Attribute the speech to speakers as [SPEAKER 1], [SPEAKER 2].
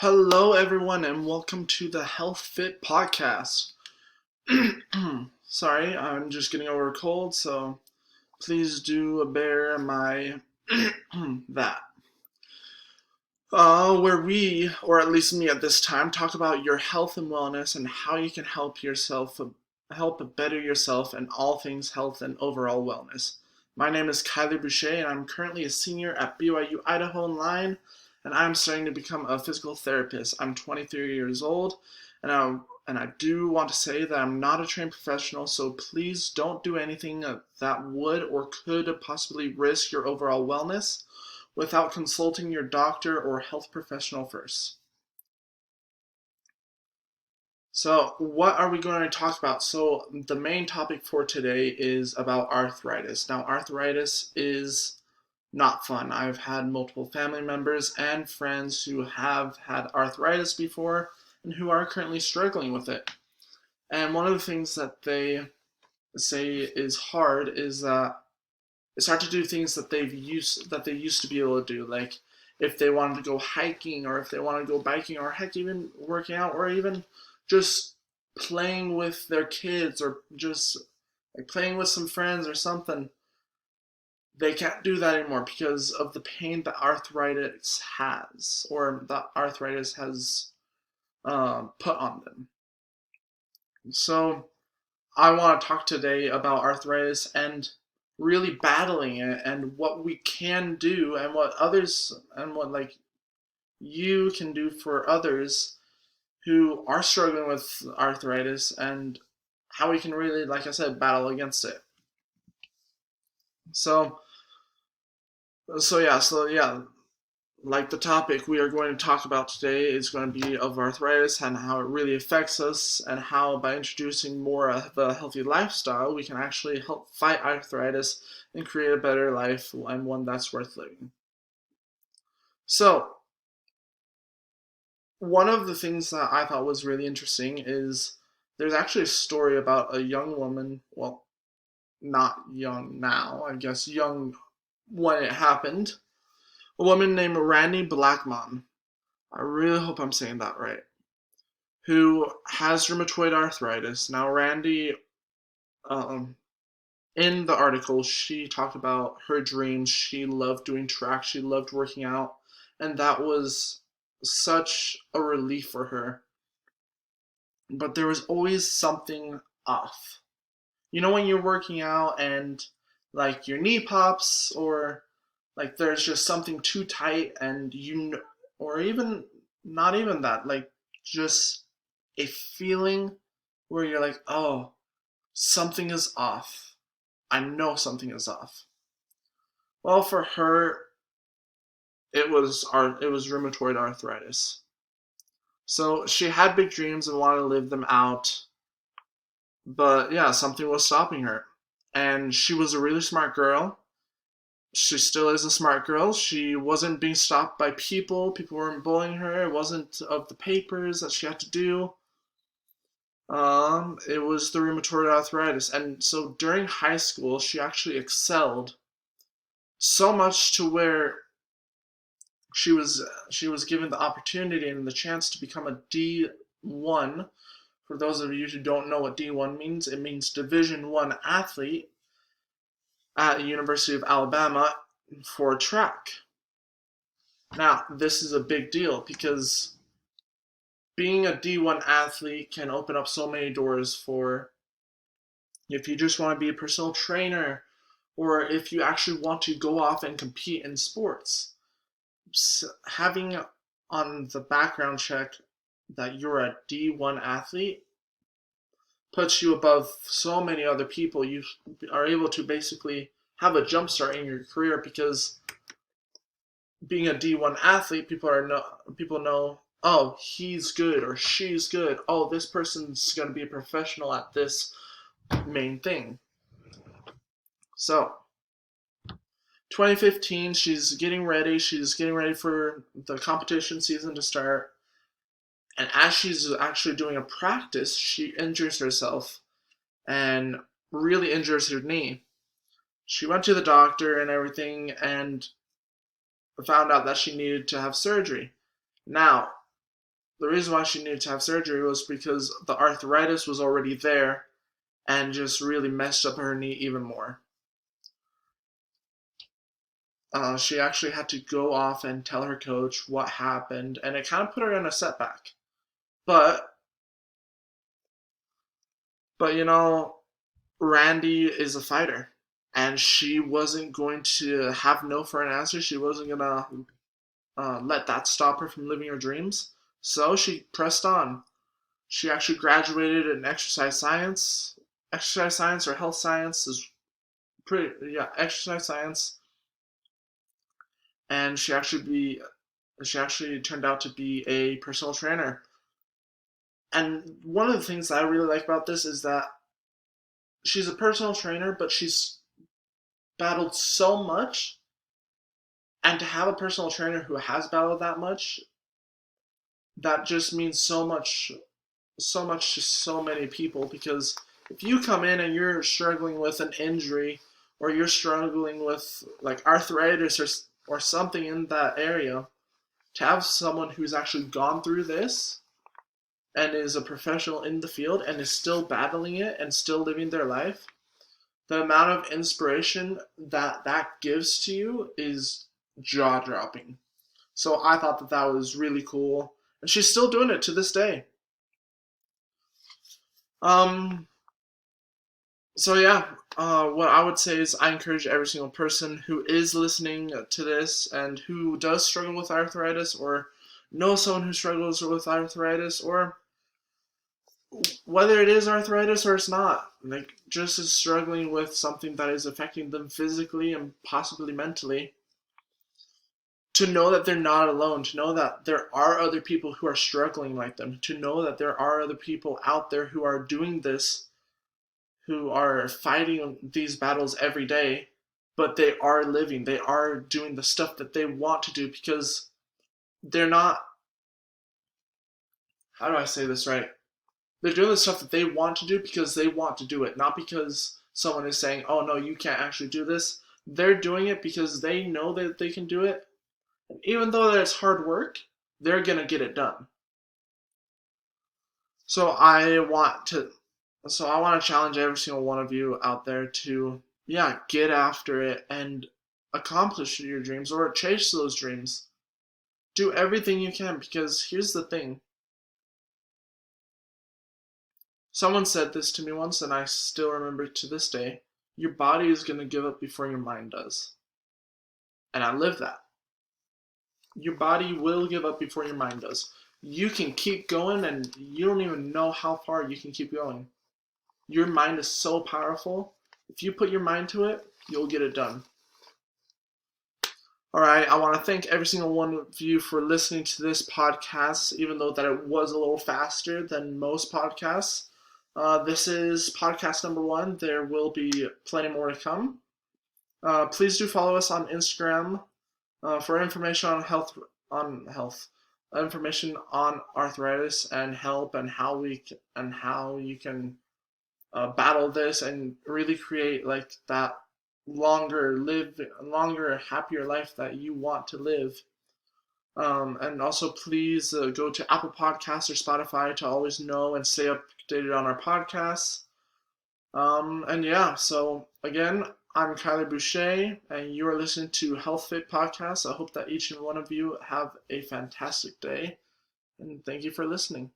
[SPEAKER 1] Hello, everyone, and welcome to the Health Fit Podcast. Sorry, I'm just getting over a cold, so please do bear my that. Where we, or at least me at this time, talk about your health and wellness and how you can help better yourself and all things health and overall wellness. My name is Kyler Boucher, and I'm currently a senior at BYU Idaho Online, and I'm starting to become a physical therapist. I'm 23 years old, and I do want to say that I'm not a trained professional, so please don't do anything that would or could possibly risk your overall wellness without consulting your doctor or health professional first. So, what are we going to talk about? So, the main topic for today is about arthritis. Now, arthritis is not fun. I've had multiple family members and friends who have had arthritis before and who are currently struggling with it. And one of the things that they say is hard is that it's hard to do things that they used to be able to do, like if they wanted to go hiking or if they want to go biking or heck even working out or even just playing with their kids or just like playing with some friends or something. They can't do that anymore because of the pain that arthritis has or that arthritis has put on them. So I want to talk today about arthritis and really battling it and what we can do and what others and what like you can do for others who are struggling with arthritis and how we can really, like I said, battle against it. So so yeah, like the topic we are going to talk about today is going to be of arthritis and how it really affects us, and how by introducing more of a healthy lifestyle, we can actually help fight arthritis and create a better life and one that's worth living. So, one of the things that I thought was really interesting is there's actually a story about a young woman, well, not young now, I guess young when it happened, a woman named Randy Blackmon. I really hope I'm saying that right. Who has rheumatoid arthritis. Now, Randy, um, in the article, she talked about her dreams. She loved doing track, she loved working out, and that was such a relief for her. But there was always something off. You know, when you're working out and like your knee pops, or like there's just something too tight, and or even not even that, like just a feeling where you're like, oh, something is off. I know something is off. Well, for her, it was rheumatoid arthritis. So she had big dreams and wanted to live them out, but yeah, something was stopping her. And she was a really smart girl. She still is a smart girl. She wasn't being stopped by people. People weren't bullying her. It wasn't of the papers that she had to do. It was the rheumatoid arthritis. And so during high school, she actually excelled so much to where she was given the opportunity and the chance to become a D1. For those of you who don't know what D1 means, it means Division 1 athlete at the University of Alabama for track. Now, this is a big deal because being a D1 athlete can open up so many doors for if you just want to be a personal trainer or if you actually want to go off and compete in sports. Having on the background check that you're a D1 athlete puts you above so many other people. You are able to basically have a jump start in your career because being a D1 athlete, people know, oh, he's good or she's good. Oh, this person's going to be a professional at this main thing. So, 2015, she's getting ready. She's getting ready for the competition season to start. And as she's actually doing a practice, she injures herself and really injures her knee. She went to the doctor and everything and found out that she needed to have surgery. Now, the reason why she needed to have surgery was because the arthritis was already there and just really messed up her knee even more. She actually had to go off and tell her coach what happened, and it kind of put her in a setback. But, but Randy is a fighter, and she wasn't going to have no for an answer. She wasn't gonna let that stop her from living her dreams. So she pressed on. She actually graduated in exercise science. Exercise science or health science is exercise science, and she actually turned out to be a personal trainer. And one of the things that I really like about this is that she's a personal trainer, but she's battled so much, and to have a personal trainer who has battled that much, that just means so much to so many people. Because if you come in and you're struggling with an injury, or you're struggling with like arthritis or something in that area, to have someone who's actually gone through this and is a professional in the field and is still battling it and still living their life, the amount of inspiration that that gives to you is jaw dropping. So I thought that that was really cool, and she's still doing it to this day. Um, so yeah, what I would say is I encourage every single person who is listening to this and who does struggle with arthritis, or knows someone who struggles with arthritis, or whether it is arthritis or it's not, like just is struggling with something that is affecting them physically and possibly mentally, to know that they're not alone, to know that there are other people who are struggling like them, to know that there are other people out there who are doing this, who are fighting these battles every day, but they are living, they are doing the stuff that they want to do, because they're not, how do I say this right? They're doing the stuff that they want to do because they want to do it, not because someone is saying, oh no, you can't actually do this. They're doing it because they know that they can do it. And even though it's hard work, they're going to get it done. So I want to challenge every single one of you out there to, yeah, get after it and accomplish your dreams or chase those dreams. Do everything you can, because here's the thing. Someone said this to me once, and I still remember it to this day. Your body is going to give up before your mind does. And I live that. Your body will give up before your mind does. You can keep going, and you don't even know how far you can keep going. Your mind is so powerful. If you put your mind to it, you'll get it done. All right, I want to thank every single one of you for listening to this podcast, even though that it was a little faster than most podcasts. This is podcast number 1. There will be plenty more to come. Please do follow us on Instagram for information on health, information on arthritis and help, and how you can battle this and really create like that longer, happier life that you want to live. And also, please go to Apple Podcasts or Spotify to always know and stay updated on our podcasts. And yeah, so again, I'm Kyler Boucher, and you are listening to Health Fit Podcast. I hope that each and one of you have a fantastic day, and thank you for listening.